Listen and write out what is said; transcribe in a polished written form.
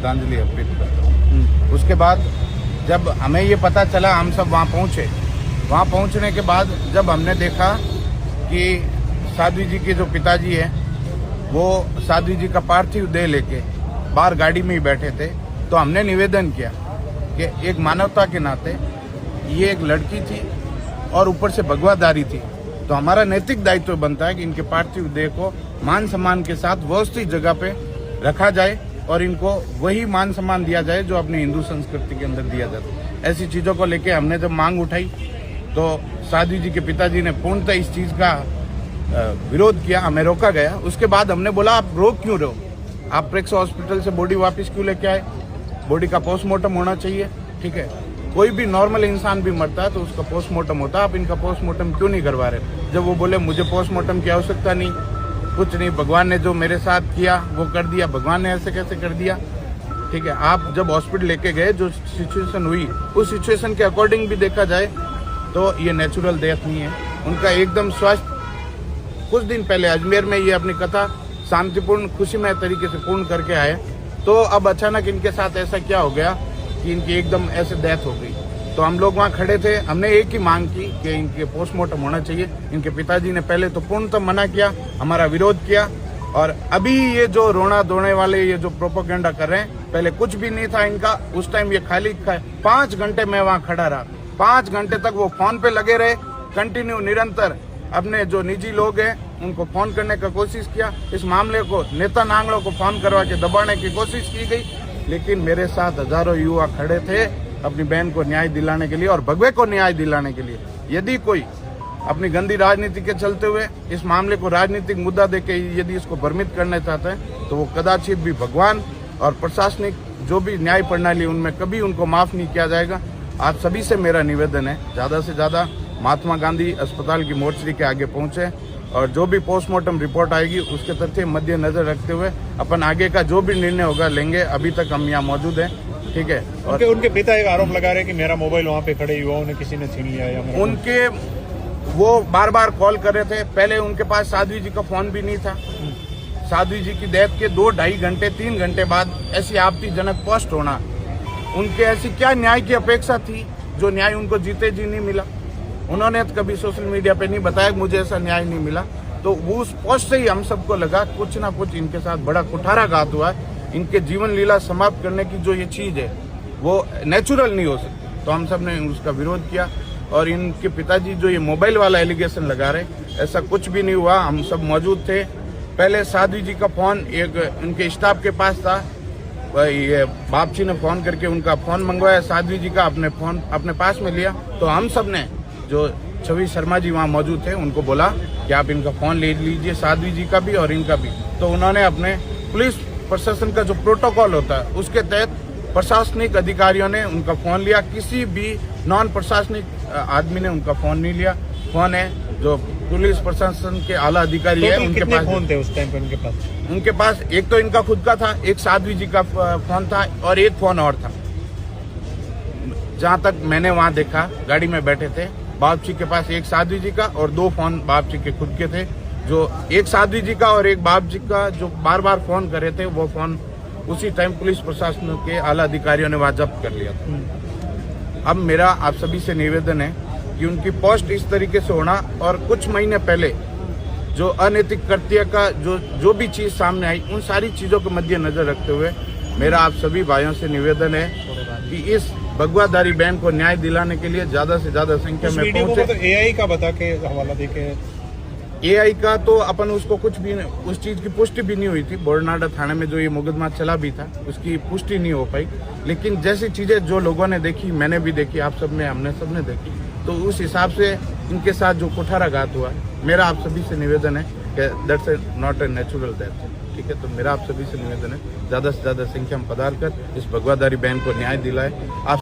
श्रद्धांजलि अर्पित करता हूँ। उसके बाद जब हमें ये पता चला, हम सब वहाँ पहुँचे। वहाँ पहुँचने के बाद जब हमने देखा कि साध्वी जी के जो पिताजी हैं वो साध्वी जी का पार्थिव देह लेके बाहर गाड़ी में ही बैठे थे, तो हमने निवेदन किया कि एक मानवता के नाते ये एक लड़की थी और ऊपर से भगवादारी थी, तो हमारा नैतिक दायित्व बनता है कि इनके पार्थिव देह को मान सम्मान के साथ व्यवस्थित जगह पे रखा जाए और इनको वही मान सम्मान दिया जाए जो अपनी हिंदू संस्कृति के अंदर दिया जाता है। ऐसी चीज़ों को लेके हमने जब मांग उठाई तो साध्वी जी के पिताजी ने पूर्णतः इस चीज़ का विरोध किया, हमें रोका गया। उसके बाद हमने बोला आप रोक क्यों रहे हो, आप प्रेक्स हॉस्पिटल से बॉडी वापस क्यों लेके आए, बॉडी का पोस्टमार्टम होना चाहिए, ठीक है। कोई भी नॉर्मल इंसान भी मरता है तो उसका पोस्टमार्टम होता है, आप इनका पोस्टमार्टम क्यों नहीं करवा रहे। जब वो बोले मुझे पोस्टमार्टम की आवश्यकता नहीं, कुछ नहीं, भगवान ने जो मेरे साथ किया वो कर दिया, भगवान ने ऐसे कैसे कर दिया, ठीक है। आप जब हॉस्पिटल लेके गए, जो सिचुएशन हुई उस सिचुएशन के अकॉर्डिंग भी देखा जाए तो ये नेचुरल डेथ नहीं है, उनका एकदम स्वास्थ्य। कुछ दिन पहले अजमेर में ये अपनी कथा शांतिपूर्ण खुशीमय तरीके से पूर्ण करके आए, तो अब अचानक इनके साथ ऐसा क्या हो गया कि इनकी एकदम ऐसे डेथ हो गई। तो हम लोग वहाँ खड़े थे, हमने एक ही मांग की कि इनके पोस्टमार्टम होना चाहिए। इनके पिताजी ने पहले तो पूर्णतः मना किया, हमारा विरोध किया, और अभी ये जो रोना धोने वाले ये जो प्रोपेगेंडा कर रहे हैं, पहले कुछ भी नहीं था इनका, उस टाइम ये खाली 5 घंटे मैं वहाँ खड़ा रहा, 5 घंटे तक वो फोन पे लगे रहे, कंटिन्यू निरंतर अपने जो निजी लोग हैं उनको फोन करने का कोशिश किया। इस मामले को नेता नांगलों को फोन करवा के दबाने की कोशिश की गई, लेकिन मेरे साथ हजारों युवा खड़े थे अपनी बहन को न्याय दिलाने के लिए और भगवे को न्याय दिलाने के लिए। यदि कोई अपनी गंदी राजनीति के चलते हुए इस मामले को राजनीतिक मुद्दा देके यदि इसको भ्रमित करना चाहते हैं तो वो कदाचित भी भगवान और प्रशासनिक जो भी न्याय प्रणाली उनमें कभी उनको माफ नहीं किया जाएगा। आप सभी से मेरा निवेदन है, ज्यादा से ज्यादा महात्मा गांधी अस्पताल की मोर्चरी के आगे पहुंचे और जो भी पोस्टमार्टम रिपोर्ट आएगी उसके तथ्य मद्देनजर रखते हुए अपन आगे का जो भी निर्णय होगा लेंगे। अभी तक हम यहाँ मौजूद हैं, ठीक है। और उनके पिता एक आरोप लगा रहे हैं कि मेरा मोबाइल वहाँ पे खड़े युवाओं ने किसी ने छीन लिया, या उनके वो बार बार कॉल कर रहे थे। पहले उनके पास साध्वी जी का फोन भी नहीं था। साध्वी जी की डेथ के 2-2.5 घंटे 3 घंटे बाद ऐसी आपत्तिजनक पोस्ट होना, उनके ऐसी क्या न्याय की अपेक्षा थी जो न्याय उनको जीते जी नहीं मिला। उन्होंने तो कभी सोशल मीडिया पे नहीं बताया कि मुझे ऐसा न्याय नहीं मिला, तो वो उस पोस्ट से ही हम सबको लगा कुछ ना कुछ इनके साथ बड़ा कुठाराघात हुआ है। इनके जीवन लीला समाप्त करने की जो ये चीज है वो नेचुरल नहीं हो सकती, तो हम सब ने उसका विरोध किया। और इनके पिताजी जो ये मोबाइल वाला एलिगेशन लगा रहे, ऐसा कुछ भी नहीं हुआ, हम सब मौजूद थे। पहले साध्वी जी का फोन एक उनके स्टाफ के पास था, ये बाप जी ने फोन करके उनका फोन मंगवाया, साध्वी जी का अपने फोन अपने पास में लिया। तो हम सब ने जो छवि शर्मा जी वहाँ मौजूद थे उनको बोला कि आप इनका फोन ले लीजिए, साध्वी जी का भी और इनका भी। तो उन्होंने अपने पुलिस प्रशासन का जो प्रोटोकॉल होता है उसके तहत प्रशासनिक अधिकारियों ने उनका फोन लिया, किसी भी नॉन प्रशासनिक आदमी ने उनका फोन नहीं लिया। फोन है जो पुलिस प्रशासन के आला अधिकारी है उनके पास। फोन थे उस टाइम पे उनके पास एक तो इनका खुद का था, एक साध्वी जी का फोन था और एक फोन और था। जहाँ तक मैंने वहाँ देखा, गाड़ी में बैठे थे, बाप जी के पास एक साध्वी जी का और 2 फोन बाप जी के खुद के थे। जो एक साध्वी जी का और एक बाप जी का जो बार बार फोन कर रहे थे, वो फोन उसी टाइम पुलिस प्रशासन के आला अधिकारियों ने वहाँ जब्त कर लिया था। अब मेरा आप सभी से निवेदन है कि उनकी पोस्ट इस तरीके से होना और कुछ महीने पहले जो अनैतिक कृत्य का जो भी चीज सामने आई, उन सारी चीजों को मद्देनजर रखते हुए मेरा आप सभी भाइयों से निवेदन है कि इस भगवाधारी बहन को न्याय दिलाने के लिए ज्यादा से ज्यादा संख्या में पहुंचे। तो एआई का बता के हवाला देके, एआई का तो अपन उसको कुछ भी उस चीज की पुष्टि भी नहीं हुई थी। बोरनाडा थाने में जो ये मुकदमा चला भी था उसकी पुष्टि नहीं हो पाई, लेकिन जैसी चीजें जो लोगों ने देखी, मैंने भी देखी, आप सब ने, हमने सबने देखी, तो उस हिसाब से इनके साथ जो कुठाराघात हुआ, मेरा आप सभी से निवेदन है कि that's not a natural death, ठीक है। तो मेरा आप सभी से निवेदन है ज्यादा से ज्यादा संख्या में पधार कर इस भगवाधारी बहन को न्याय दिलाए। आप